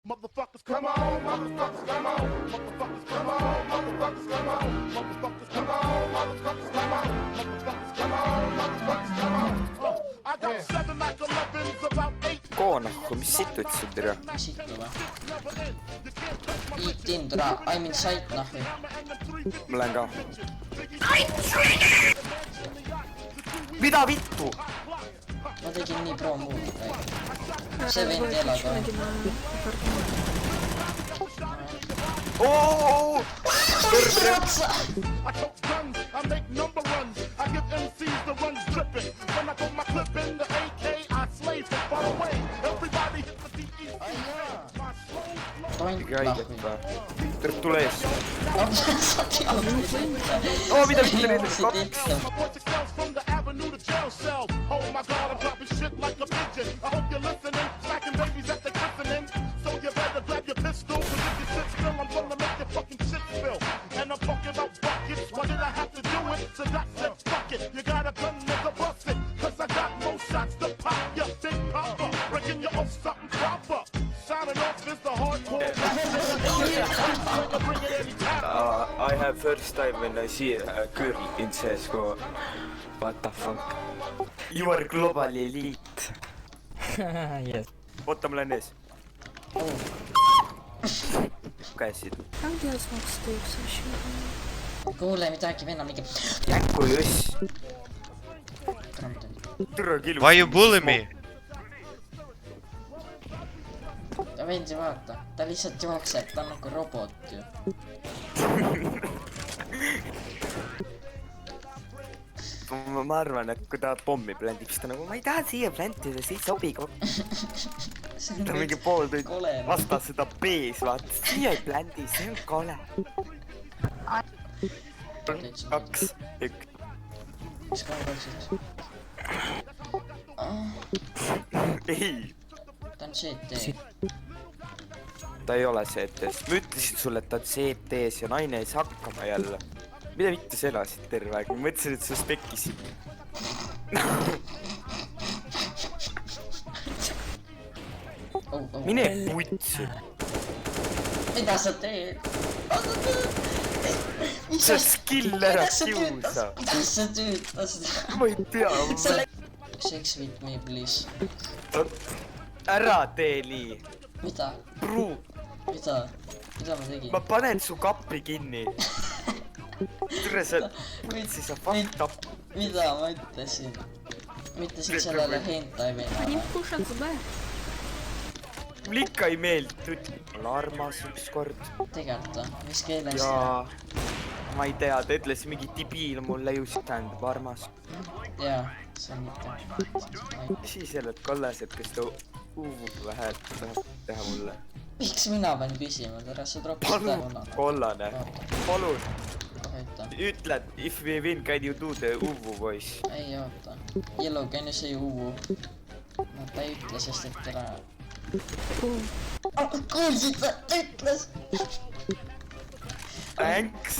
Motherfuckers come on, motherfuckers come on, motherfuckers come on, motherfuckers come on, motherfuckers come on, motherfuckers come on, motherfuckers come on, motherfuckers come on. I got 7 like 11's about 8. Koonahku, mis sitt ütlesid tere? Sittu või? Tindra, I mean sait nahvi. Ma lähen ka. Mida vittu? Ma tegin nii pro move'i praegu. See vend elab või? Ooo! Kõrge otsa! I tote guns, I make number runs, I give MCs the runs dripping. When I put my clip in the AK, I slay from far away. Everybody hit the DE. Tont Kõige nahvi. haiget või? Tõrk tule ees. Sa tead, mis Oo, mida mitte see reedeks kaks? tekstab. My voice excels from the avenue to jail cells. Oh my God, I'm dropping shit like a pigeon. I hope you're listening, smacking babies at the christening. So you better grab your pistol, cause if you sit still, I'm gonna make your fucking shit spill. And I'm talking about buckets, why did I have to do it? So that said, fuck it, you got a gun, nigga, bust it. Cause I got more shots to pop, you big popper. Breaking you off something proper. Signing off is the hardcore. I have first time when I see a girl in CSGO. What the fuck? You are global elite. Yes. Oota, ma lähen ees. Käesid. Kuule midagi, venna mingi... Jäkku juss. Türa killu. Why you bully me? Ta vendi vaata, ta lihtsalt jookseb, ta on nagu robot ju. Ma arvan, et kui ta pommi pländib, siis ta nagu, ma ei taha siia pläntida, siis sobi kokku. Ta mingi pool tund kole. vastas seda B-s, vaata, siia ei pländi, see on kole. 2, 1. Mis kaugel Ei, ta on CT. ta ei ole CT-s. Ma ütlesin sulle, et ta on CT-s ja naine ei saa hakkama jälle. Mida mitte sa elasid terve aeg? Ma mõtlesin, et sa spekkisid. Mine putsi. Mida sa teed? Sa skill ära kiusa. Mida sa tüütasid? Ma ei tea. Sex with me please. Ära tee nii. Mida? Pruu. Mida? Mida ma tegin? Ma panen su kappi kinni. Tere sa putsi, sa fucked up. Mida ma ütlesin? Ma ütlesin sellele hentai venale. Mul ikka ei meeldi. Olen armas ükskord. Tegelikult on, mis keeles? Ja ma ei tea, ta ütles mingi debiil mulle just tähendab armas. Jaa, see on mitte. Siis jälled kollased, kes ta uuvub vähe, et tahab teha mulle. Miks mina pean küsima, tere sa tropid Palun, kollane. Palun. Kohe ütlen. Ütled, if we win, can you do the uvu voice? Ei oota. Yellow, can you say uvu? No ta ei ütle, sest et tere... Kuulsid sa, ta ütles! Thanks!